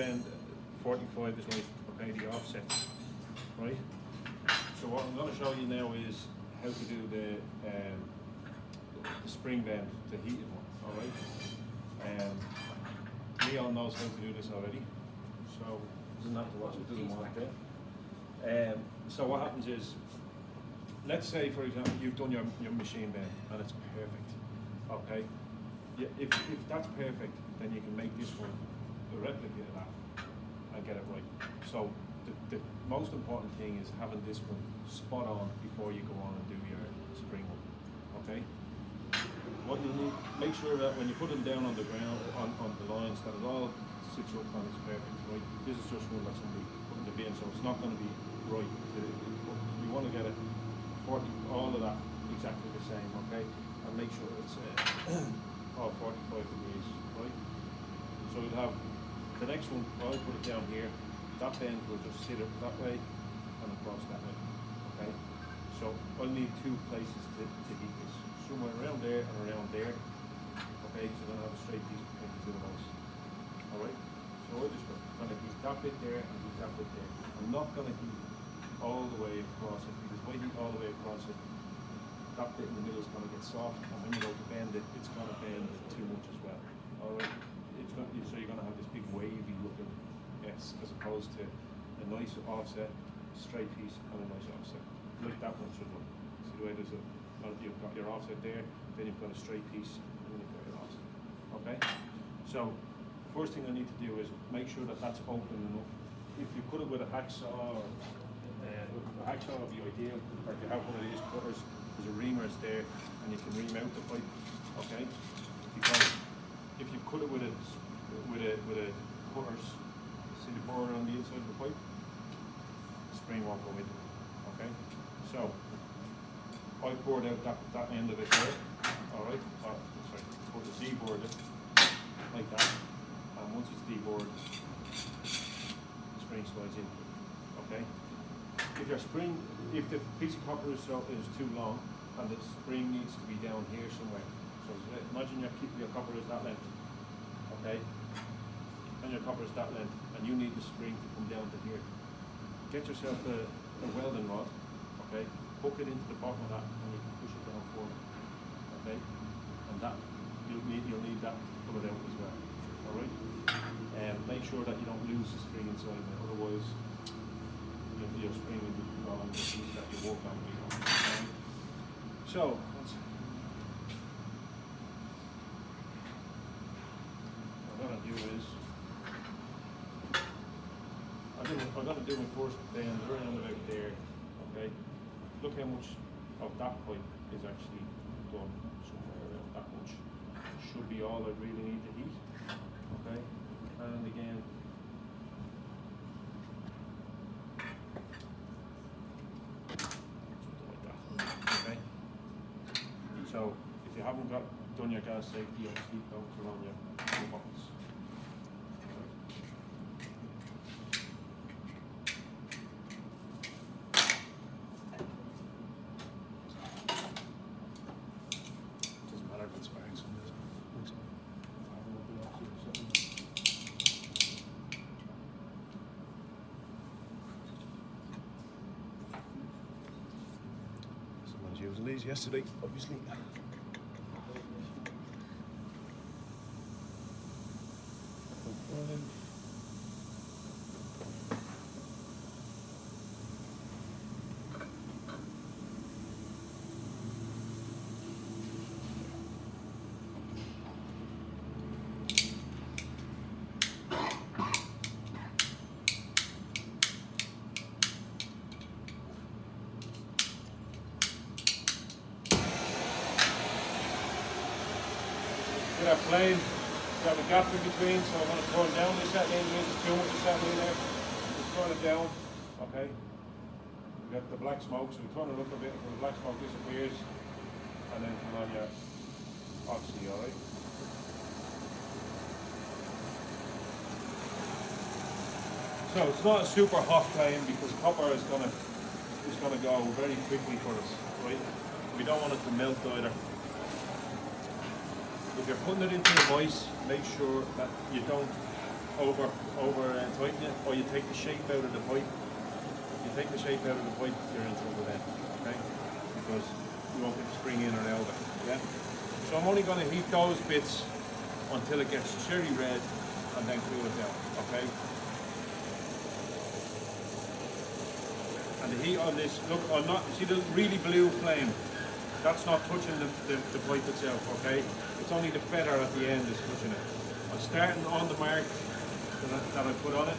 bend 45 is right, okay, the offset, right? So what I'm going to show you now is how to do the spring bend, the heated one, all right? Leon knows how to do this already, so doesn't have to watch it, doesn't want it there. So what happens is, let's say for example you've done your machine bend and it's perfect, okay? If that's perfect, then you can make this one a replica of that and get it right. So the most important thing is having this one spot on before you go on and do your spring one, okay? What you need, make sure that when you put them down on the ground, on the lines, that it all sits up and it's perfect, right? This is just one that's going to be put in the bin, so it's not going to be right. We want to get it 40, all of that exactly the same, okay? And make sure it's all 45 degrees, right? So we'll have the next one, I'll put it down here, that bend will just sit up that way and across that way, okay? So I'll need two places to heat this, somewhere around there and around there, okay? So then I have a straight piece between the two of those, all right? So I'm just going to heat that bit there and heat that bit there. I'm not going to heat all the way across it, because if I heat all the way across it, that bit in the middle is going to get soft, and when you go to bend it, it's going to bend too much as well, all right? So you're going to have this big wavy looking S, as opposed to a nice offset, straight piece, and a nice offset, like that one should look. See the way there's you've got your offset there, then you've got a straight piece, and then you've got your offset, okay? So first thing I need to do is make sure that that's open enough. If you cut it with a hacksaw, a hacksaw would be ideal, or if you have one of these cutters, there's a reamers there, and you can ream out the pipe, okay? Because if you cut it with a cutters, see the bore on the inside of the pipe, the spring won't go in, okay? So I bored out that end of it there, all right? Sorry, put the deboard it like that, and once it's debored, the spring slides in, okay? If the piece of copper is too long and the spring needs to be down here somewhere, so imagine your copper is that length, okay? And your copper is that length, and you need the spring to come down to here. Get yourself a welding rod, okay? Hook it into the bottom of that, and you can push it down forward, okay? And that you'll need that to pull it out as well, all right? And make sure that you don't lose the spring inside of it, otherwise your spring will be gone, the piece that you work on will be gone. Okay? So what I'm going to do is I'm going to do my first bend around about there, okay? Look how much of that pipe is actually done, somewhere around that much. Should be all I really need to heat, okay? And again, something like that, okay? So if you haven't done your gas safety, obviously don't put on your buckles. Using these yesterday, obviously. That flame, got a gap in between, so I'm going to turn down this setting in. There's too much setting in there. Just turn it down, okay? We got the black smoke, so we turn it up a bit until the black smoke disappears, and then turn on your oxy, alright? So it's not a super hot flame because copper is gonna go very quickly for us, right? We don't want it to melt either. If you're putting it into the vise, make sure that you don't tighten it, or you take the shape out of the pipe. You take the shape out of the pipe, you're in trouble then, okay? Because you won't get the spring in or out of it, yeah? So I'm only going to heat those bits until it gets cherry red and then cool it down, okay? And the heat on this, look, I'm not, see the really blue flame? That's not touching the pipe itself, okay? It's only the feather at the end is touching it. I'm starting on the mark that I put on it.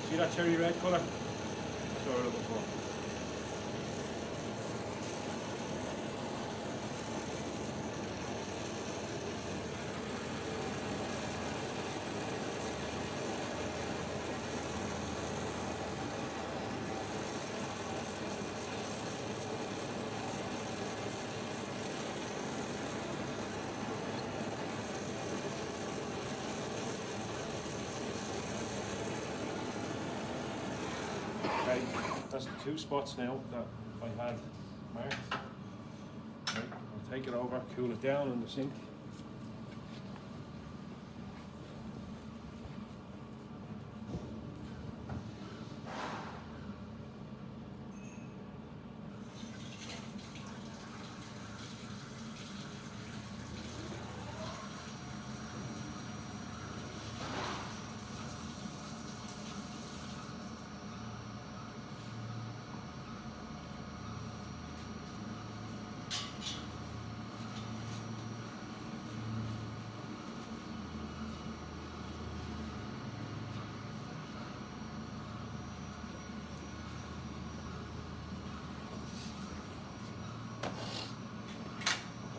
See that cherry red colour? That's what we're looking for. Okay, that's the two spots now that I had marked. Okay, I'll take it over, cool it down in the sink.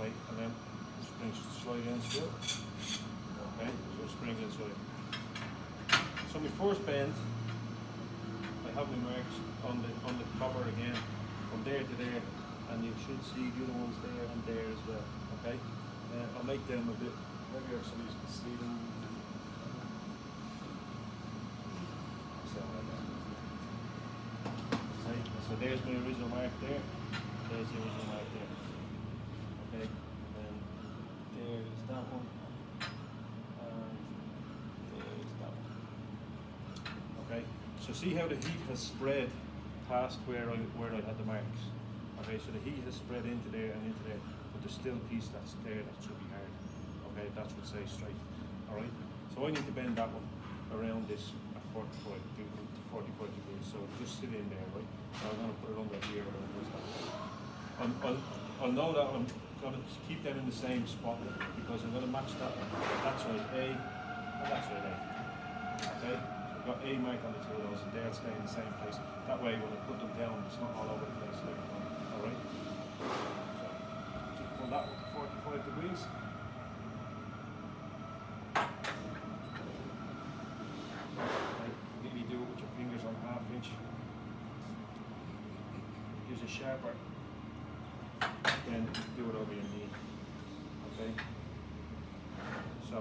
Okay, and then the spring should slide in still. Okay, so spring inside. So my first bend, I have my marks on the copper again, from there to there, and you should see the other ones there and there as well. Okay, I'll make them a bit heavier so you can see them. So there's my original mark there. There's the original mark there. Okay, and there's that one, and there's that one. Okay, so see how the heat has spread past where I had the marks. Okay, so the heat has spread into there and into there, but there's still a piece that's there that should be hard. Okay, that's what say straight. All right, so I need to bend that one around this at 45 degrees. So just sit in there, right? So I'm going to put it under here. I'll know that I'm going to keep them in the same spot because I'm going to match that one. That side A and that side A. Okay? I've got A mark on the two of those and they'll stay in the same place. That way when I put them down, it's not all over the place every time. Alright? So just pull that up to 45 degrees. Maybe do it with your fingers on half inch. Use a sharper. Then do it over your knee. Okay? So.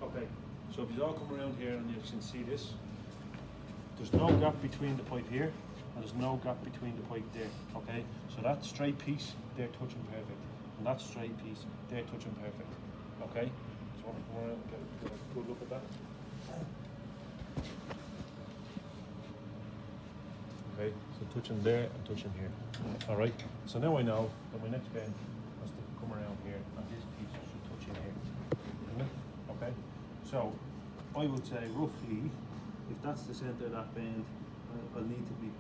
Okay, so if you all come around here and you can see this, there's no gap between the pipe here and there's no gap between the pipe there. Okay, so that straight piece, they're touching perfect. And that straight piece, they're touching perfect. Okay, so I'm going to come around and get a good look at that. Okay, so touching there and touching here. Alright, so now I know that my next bend has to come around here and this piece should touch in here. Okay, so I would say roughly, if that's the centre of that bend, I'll need to be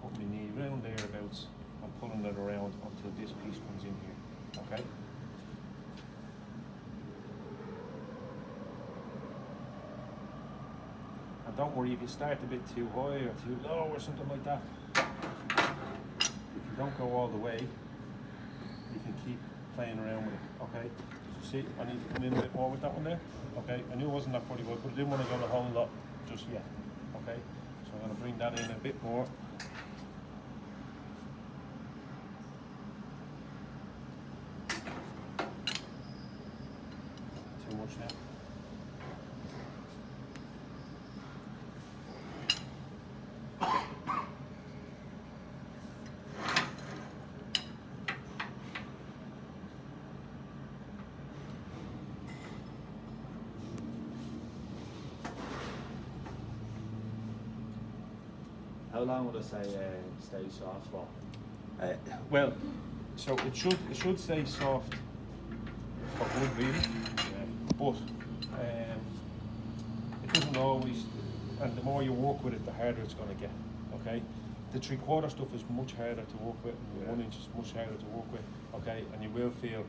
putting my knee around thereabouts and pulling it around until this piece comes in here. Okay? And don't worry if you start a bit too high or too low or something like that. If you don't go all the way, you can keep playing around with it. Okay? So see, I need to come in a bit more with that one there. Okay? I knew it wasn't that 45, but I didn't want to go the whole lot just yet. Okay? So I'm going to bring that in a bit more. How long would I say stay soft for? Well, so it should stay soft for good, really. But it doesn't always. And the more you work with it, the harder it's going to get. Okay, the 3/4 stuff is much harder to work with. And the 1 inch is much harder to work with. Okay, and you will feel.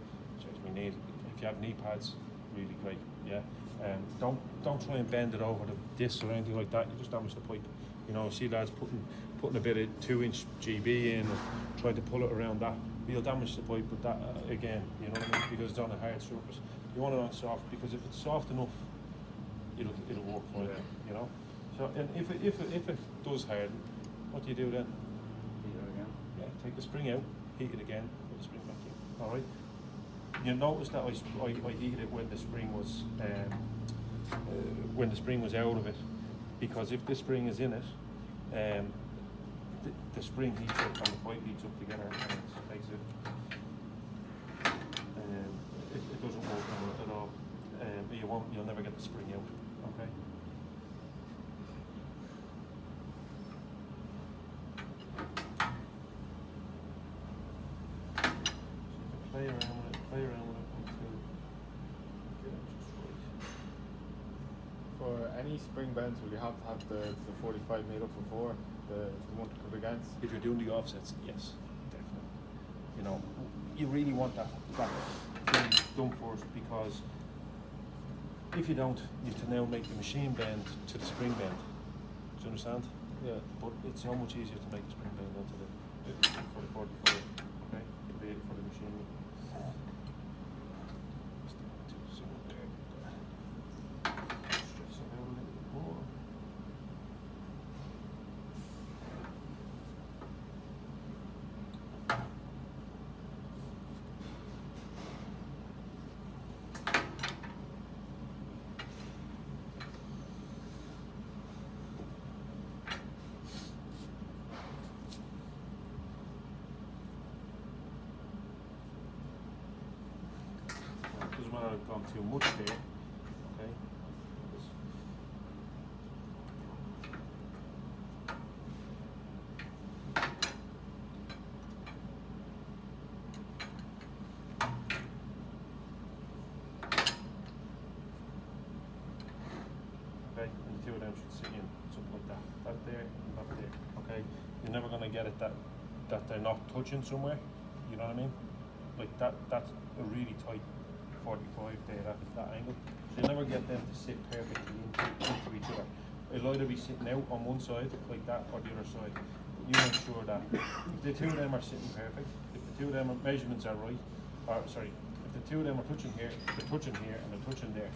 We need. If you have knee pads, really great. Yeah. Don't try and bend it over the disc or anything like that. You just damage the pipe. You know, see lads putting a bit of 2-inch GB in and trying to pull it around that. You'll damage the pipe with that again. You know what I mean? Because it's on a hard surface. You want it on soft because if it's soft enough, it'll work fine. Yeah. You know. So and if it does harden, what do you do then? Heat it again. Yeah, take the spring out, heat it again, put the spring back in. All right. You notice that I heated it when the spring was out of it, because if the spring is in it, the spring heats up and the pipe heats up together and it makes it. It doesn't work on it at all. You'll never get the spring out. Okay. Play around with it until get it just right. For any spring bends, will you have to have the 45 made up before the one to cut against? If you're doing the offsets, yes, definitely. You know, you really want that thing done first, because if you don't, you have to now make the machine bend to the spring bend. Do you understand? Yeah. But it's so much easier to make the spring bend onto for the 45. Okay, for the machine. Stretch it out a little bit more. Doesn't matter if I've gone too much there, okay? Okay, and the two of them should sit in something like that. That there, and that there. Okay, you're never gonna get it that they're not touching somewhere. You know what I mean? Like that's a really tight 45 there, that angle. So you'll never get them to sit perfectly into each other. It'll either be sitting out on one side like that or the other side. But you make sure that if the two of them are sitting perfect, if the two of them measurements are right, or sorry, if the two of them are touching here, they're touching here and they're touching there.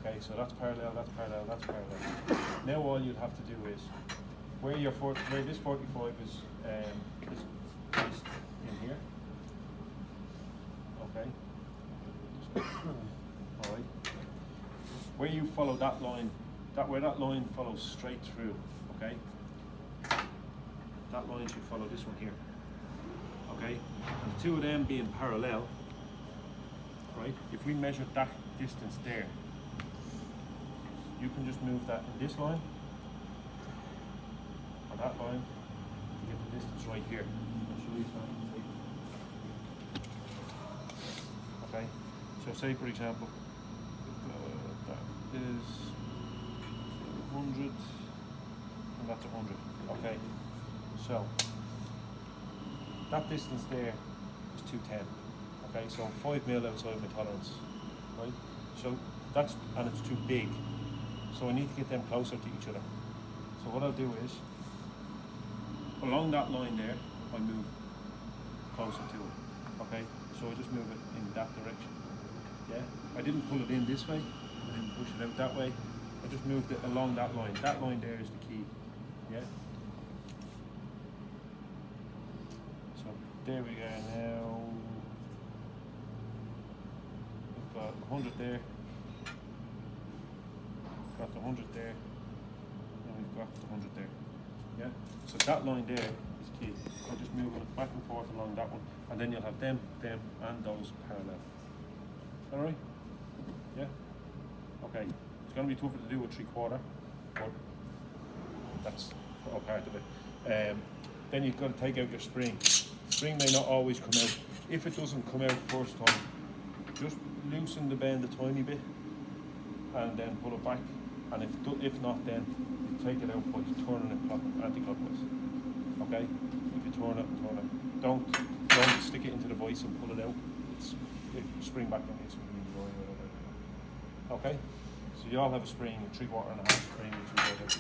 Okay, so that's parallel, that's parallel, that's parallel. Now all you'd have to do is where this 45 is placed in here. Okay. All right. Where you follow that line, where that line follows straight through, okay? That line should follow this one here, okay? And the two of them being parallel, right? If we measure that distance there, you can just move that in this line or that line to get the distance right here. I'll show you something. Okay, so say for example, that is 100 and that's 100. Okay, so that distance there is 210. Okay, so 5 mil outside my tolerance, right? So and it's too big. So I need to get them closer to each other. So what I'll do is, along that line there, I move closer to it. Okay, so I just move it in that direction. Yeah, I didn't pull it in this way. I didn't push it out that way. I just moved it along that line. That line there is the key. Yeah. So there we go now. We've got 100 there. got the 100 there, and we've got the 100 there. Yeah? So that line there is key. So just moving it back and forth along that one, and then you'll have them, and those parallel. Alright? Yeah? Okay. It's going to be tougher to do with 3/4, but that's all part of it. Then you've got to take out your spring. Spring may not always come out. If it doesn't come out first time, just loosen the bend a tiny bit and then pull it back. And if not, then you take it out by turning it anti-clockwise. Okay? If you turn it. Don't stick it into the vice and pull it out. It spring back and it's really going. Okay? So you all have a spring, a 3/4 and a half spring, which is